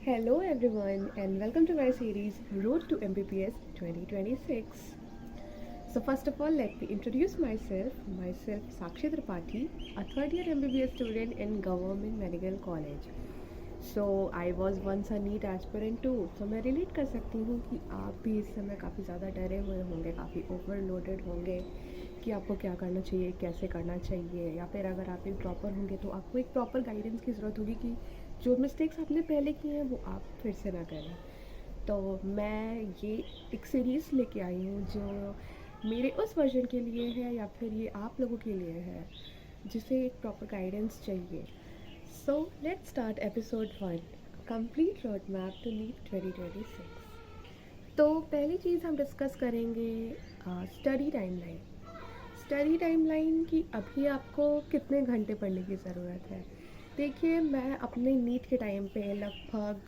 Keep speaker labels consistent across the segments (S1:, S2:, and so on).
S1: Hello everyone and welcome to my series Road to MBBS 2026. So first of all, let me introduce myself. Myself Sakshi Tripathi, a third year MBBS student in Government Medical College. So I was once a NEET aspirant too. So मैं relate कर सकती हूँ कि आप भी इस समय काफ़ी ज़्यादा डरे हुए होंगे, काफ़ी ओवरलोडेड होंगे कि आपको क्या करना चाहिए, कैसे करना चाहिए, या फिर अगर आप एक ड्रॉपर होंगे तो आपको एक प्रॉपर गाइडेंस की ज़रूरत होगी कि जो मिस्टेक्स आपने पहले किए हैं वो आप फिर से ना करें। तो मैं ये एक सीरीज़ लेके आई हूँ जो मेरे उस वर्जन के लिए है या फिर ये आप लोगों के लिए है जिसे एक प्रॉपर गाइडेंस चाहिए। So let's start episode 1, complete road map to NEET 2026। तो पहली चीज़ हम डिस्कस करेंगे स्टडी टाइमलाइन। स्टडी टाइमलाइन की अभी आपको कितने घंटे पढ़ने की ज़रूरत है। देखिए, मैं अपने नीट के टाइम पे लगभग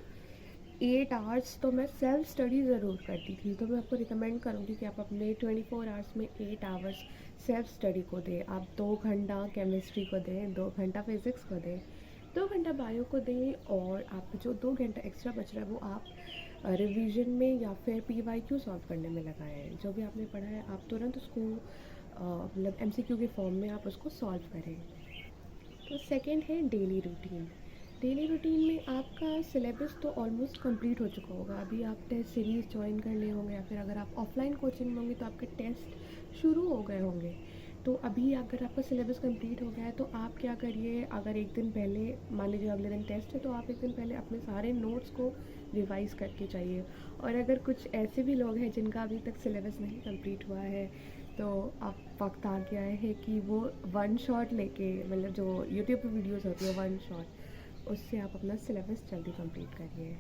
S1: 8 आवर्स तो मैं सेल्फ स्टडी ज़रूर करती थी। तो मैं आपको रिकमेंड करूँगी कि आप अपने 24 आवर्स में 8 आवर्स सेल्फ स्टडी को दें। आप 2 घंटा केमिस्ट्री को दें, 2 घंटा फिज़िक्स को दें, 2 घंटा बायो को दें, और आप जो 2 घंटा एक्स्ट्रा बच रहा है वो आप रिवीजन में या फिर PYQ सॉल्व करने में लगाएं। जो भी आपने पढ़ा है आप तुरंत उसको मतलब MCQ के फॉर्म में आप उसको सॉल्व करें। तो सेकंड है डेली रूटीन। डेली रूटीन में आपका सिलेबस तो ऑलमोस्ट कंप्लीट हो चुका होगा। अभी आप टेस्ट सीरीज़ ज्वाइन कर लिए होंगे या फिर अगर आप ऑफलाइन कोचिंग में होंगे तो आपके टेस्ट शुरू हो गए होंगे। तो अभी अगर आपका सिलेबस कंप्लीट हो गया है तो आप क्या करिए, अगर एक दिन पहले, मान लीजिए अगले दिन टेस्ट है, तो आप एक दिन पहले अपने सारे नोट्स को रिवाइज़ करके चाहिए। और अगर कुछ ऐसे भी लोग हैं जिनका अभी तक सिलेबस नहीं कंप्लीट हुआ है तो अब वक्त आ गया है कि वो वन शॉट लेके, मतलब जो यूट्यूब पे वीडियोस होती है वन शॉट, उससे आप अपना सिलेबस जल्दी कंप्लीट करिए।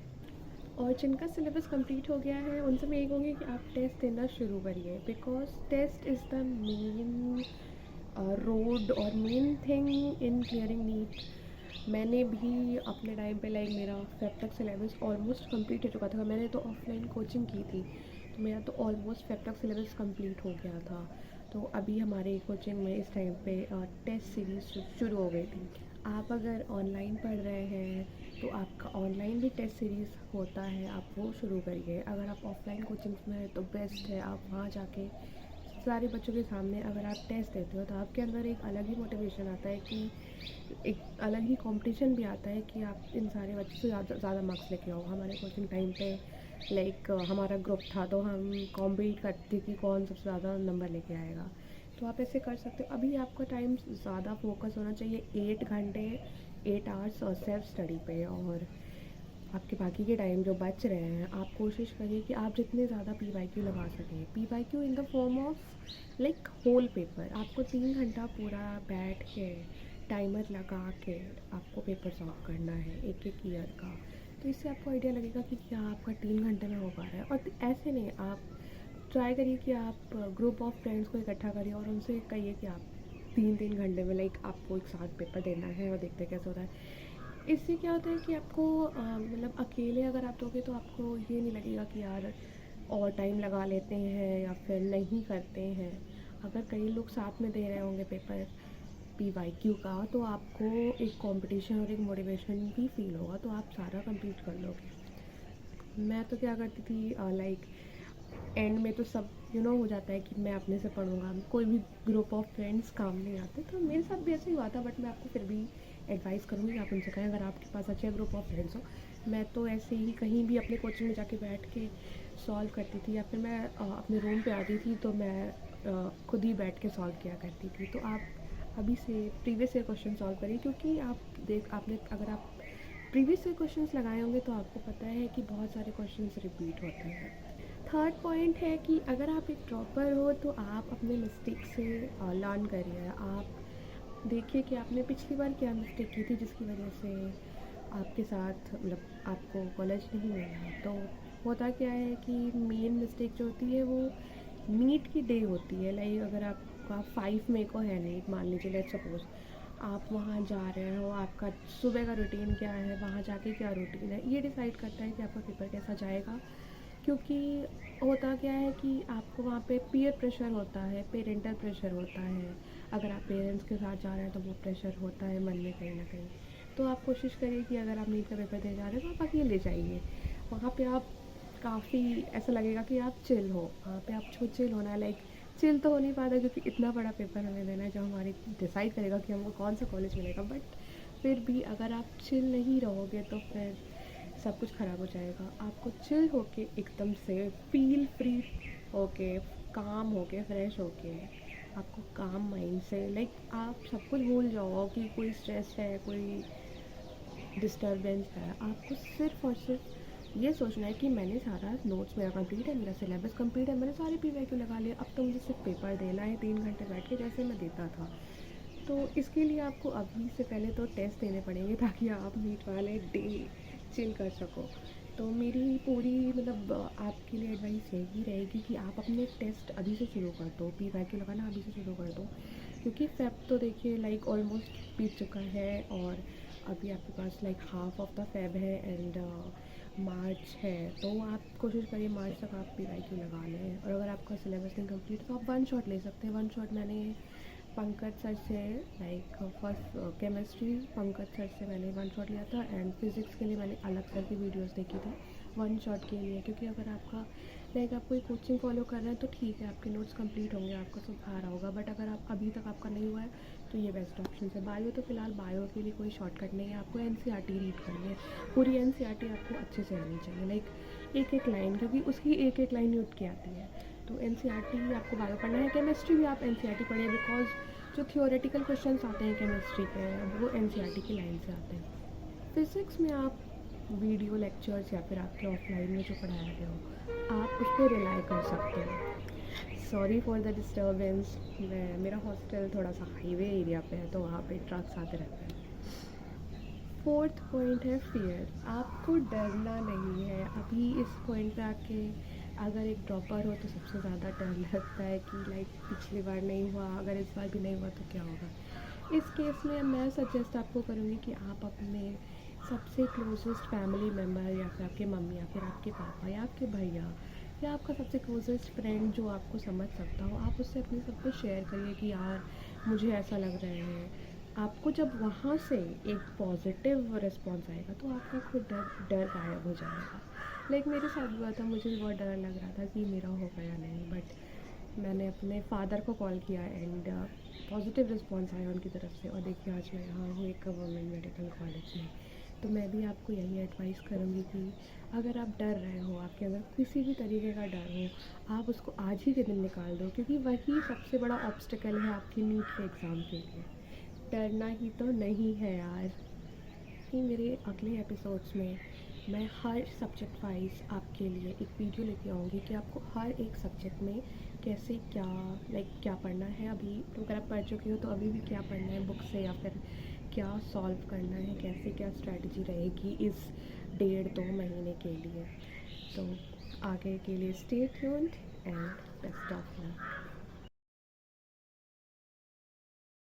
S1: और जिनका सिलेबस कंप्लीट हो गया है उनसे मैं ये कहूँगी कि आप टेस्ट देना शुरू करिए, because test is the main road और main thing in clearing NEET. मैंने भी अपने टाइम पे लाइक मेरा फेब तक सिलेबस ऑलमोस्ट कंप्लीट हो चुका था। मैंने तो ऑफलाइन कोचिंग की थी तो मेरा तो ऑलमोस्ट फेब तक सिलेबस कंप्लीट हो गया था। तो अभी हमारे कोचिंग में इस टाइम पे टेस्ट सीरीज़ शुरू हो गई थी। आप अगर ऑनलाइन पढ़ रहे हैं तो आपका ऑनलाइन भी टेस्ट सीरीज़ होता है, आप वो शुरू करिए। अगर आप ऑफलाइन कोचिंग्स में हैं तो बेस्ट है आप वहाँ जाके सारे बच्चों के सामने अगर आप टेस्ट देते हो तो आपके अंदर एक अलग ही मोटिवेशन आता है कि एक अलग ही कंपटीशन भी आता है कि आप इन सारे बच्चों से ज़्यादा मार्क्स लेके आओ। हमारे कोचिंग टाइम पे लाइक हमारा ग्रुप था तो हम कॉम्पीट करते कि कौन सबसे ज़्यादा नंबर लेके आएगा। तो आप ऐसे कर सकते हो। अभी आपका टाइम ज़्यादा फोकस होना चाहिए 8 घंटे, 8 आवर्स और सेल्फ स्टडी पे। और आपके बाकी के टाइम जो बच रहे हैं आप कोशिश करिए कि आप जितने ज़्यादा PYQ लगा सकें। PYQ in the form of like whole paper. आपको 3 घंटा पूरा बैठ के टाइमर लगा के आपको पेपर सॉल्व करना है एक एक ईयर का। तो इससे आपको आइडिया लगेगा कि क्या आपका 3 घंटे में हो पा रहा है। और ऐसे नहीं, आप ट्राई करिए कि आप ग्रुप ऑफ फ्रेंड्स को इकट्ठा करिए और उनसे कहिए कि आप 3 3 घंटे में लाइक आपको एक साथ पेपर देना है और देखते कैसे होता है। इससे क्या होता है कि आपको मतलब अकेले अगर आप दोगे तो आपको ये नहीं लगेगा कि यार और टाइम लगा लेते हैं या फिर नहीं करते हैं। अगर कई लोग साथ में दे रहे होंगे पेपर PYQ का तो आपको एक कंपटीशन और एक मोटिवेशन भी फील होगा, तो आप सारा कंप्लीट कर लोगे। मैं तो क्या करती थी लाइक एंड में तो सब हो जाता है कि मैं अपने से पढ़ूंगा, कोई भी ग्रुप ऑफ फ्रेंड्स काम नहीं आते। तो मेरे साथ भी ऐसे ही हुआ था, बट मैं आपको फिर भी एडवाइस करूँगी कि आप उनसे कहें अगर आपके पास अच्छे ग्रुप ऑफ फ्रेंड्स हो। मैं तो ऐसे ही कहीं भी अपने कोचिंग में जाके बैठ के सॉल्व करती थी, या फिर मैं अपने रूम पे आती थी तो मैं खुद ही बैठ के सॉल्व किया करती थी। तो आप अभी से प्रीवियस ईयर क्वेश्चन सॉल्व करिए, क्योंकि आपने अगर आप प्रीवियस ईयर क्वेश्चंस लगाए होंगे तो आपको पता है कि बहुत सारे क्वेश्चंस रिपीट होते हैं। थर्ड पॉइंट है कि अगर आप एक ड्रॉपर हो तो आप अपने मिस्टेक से लर्न करिए। आप देखिए कि आपने पिछली बार क्या मिस्टेक की थी जिसकी वजह से आपके साथ मतलब आपको कॉलेज नहीं मिला। तो होता क्या है कि मेन मिस्टेक जो होती है वो नीट की डे होती है। लाइक अगर आपका 5 मई को है नीट, मान लीजिए लेट्स सपोज आप वहाँ जा रहे हो, आपका सुबह का रूटीन क्या है, वहाँ जाके क्या रूटीन है, ये डिसाइड करता है कि आपका पेपर कैसा जाएगा। क्योंकि होता क्या है कि आपको वहाँ पे पीयर प्रेशर होता है, पेरेंटल प्रेशर होता है। अगर आप पेरेंट्स के साथ जा रहे हैं तो वो प्रेशर होता है मन में कहीं ना कहीं। तो आप कोशिश करिए कि अगर आप नीट का पेपर देने जा रहे हैं तो आप अकेले जाइए। वहाँ पे आप काफ़ी ऐसा लगेगा कि आप चिल हो, वहाँ पे आपको चिल होना है। लाइक चिल तो हो नहीं पाता क्योंकि इतना बड़ा पेपर हमें देना है जो हमारी डिसाइड करेगा कि हमको कौन सा कॉलेज मिलेगा, बट फिर भी अगर आप चिल नहीं रहोगे तो फिर सब कुछ ख़राब हो जाएगा। आपको चिल होके एकदम से फील फ्री होके, काम होके, फ्रेश होके, आपको काम माइंड से, लाइक आप सब कुछ भूल जाओ कि कोई स्ट्रेस है, कोई डिस्टर्बेंस है। आपको सिर्फ और सिर्फ ये सोचना है कि मैंने सारा नोट्स मेरा कंप्लीट है, मेरा सिलेबस कंप्लीट है, मैंने सारे पीवाईक्यू लगा लिए, अब तो मुझे सिर्फ पेपर देना है 3 घंटे बैठ के जैसे मैं देता था। तो इसके लिए आपको अभी से पहले तो टेस्ट देने पड़ेंगे ताकि आप नीट वाले डे चिल कर सको। तो मेरी पूरी मतलब आपके लिए एडवाइस यही रहेगी कि आप अपने टेस्ट अभी से शुरू कर दो, पीवाईक्यू लगाना अभी से शुरू कर दो, क्योंकि फेब तो देखिए लाइक ऑलमोस्ट बीत चुका है और अभी आपके पास like half of the Feb है एंड मार्च है। तो आप कोशिश करिए मार्च तक आप पीवाईक्यू लगा लें। और अगर आपका सिलेबस नहीं कंप्लीट है तो आप वन शॉट ले सकते हैं। वन शॉट मैंने पंकज सर से like first chemistry Pankaj sir से मैंने वन शॉट लिया था एंड फिज़िक्स के लिए मैंने अलग सर की वीडियोस देखी थी वन शॉट के लिए। क्योंकि अगर आपका लाइक आप कोई कोचिंग फॉलो कर रहे हैं तो ठीक है, आपके नोट्स कंप्लीट होंगे, आपको सब आ रहा होगा, बट अगर आप अभी तक आपका नहीं हुआ है तो ये बेस्ट ऑप्शन है। बायो तो फ़िलहाल बायो के लिए कोई शॉर्टकट नहीं है, आपको एनसीईआरटी रीड करनी है, पूरी एनसीईआरटी आपको अच्छे से आनी चाहिए, लाइक एक एक लाइन, क्योंकि उसकी एक एक लाइन ही उठ के आती है। तो एनसीईआरटी आपको बायो पढ़ना है। केमिस्ट्री भी आप एनसीईआरटी पढ़िए बिकॉज जो थियोरेटिकल क्वेश्चंस आते हैं केमिस्ट्री के वो एनसीईआरटी की लाइन से आते हैं। फिज़िक्स में आप वीडियो लेक्चर्स या फिर आपके ऑफलाइन में जो पढ़ाया गया हो आप उस पर रिलाई कर सकते हो। सॉरी फॉर द डिस्टर्बेंस, मेरा हॉस्टल थोड़ा सा हाईवे एरिया पे है तो वहाँ पे ट्रक्स आते रहते हैं। फोर्थ पॉइंट है फियर। आपको डरना नहीं है। अभी इस पॉइंट पे आके अगर एक ड्रॉपर हो तो सबसे ज़्यादा डर लगता है कि लाइक पिछली बार नहीं हुआ, अगर इस बार भी नहीं हुआ तो क्या होगा। इस केस में मैं सजेस्ट आपको करूँगी कि आप अपने सबसे क्लोजेस्ट फैमिली मेम्बर या फिर आपके मम्मी या फिर आपके पापा या आपके भैया या आपका सबसे क्लोजेस्ट फ्रेंड जो आपको समझ सकता हो, आप उससे अपनी सब कुछ शेयर करिए कि यार मुझे ऐसा लग रहा है। आपको जब वहाँ से एक पॉजिटिव रिस्पॉन्स आएगा तो आपका खुद डर गायब हो जाएगा। लाइक मेरे साथ भी हुआ था, मुझे भी बहुत डर लग रहा था कि मेरा होगा या नहीं, बट मैंने अपने फादर को कॉल किया एंड पॉजिटिव रिस्पॉन्स आया उनकी तरफ से और देखिए आज मैं यहाँ हूँ एक गवर्नमेंट मेडिकल कॉलेज में। तो मैं भी आपको यही एडवाइस करूँगी कि अगर आप डर रहे हो, आपके अंदर किसी भी तरीके का डर हो, आप उसको आज ही के दिन निकाल दो, क्योंकि वही सबसे बड़ा ऑब्स्टिकल है आपकी नीट के एग्ज़ाम के लिए। डरना ही तो नहीं है यार। कि मेरे अगले एपिसोड्स में मैं हर सब्जेक्ट वाइज आपके लिए एक वीडियो लेके आऊँगी कि आपको हर एक सब्जेक्ट में कैसे क्या क्या पढ़ना है। अभी तो अगर आप पढ़ चुके हो तो अभी भी क्या पढ़ना है बुक से या फिर क्या सॉल्व करना है, कैसे क्या स्ट्रैटेजी रहेगी इस 1.5-2 महीने के लिए। तो आगे के लिए stay tuned and best of luck.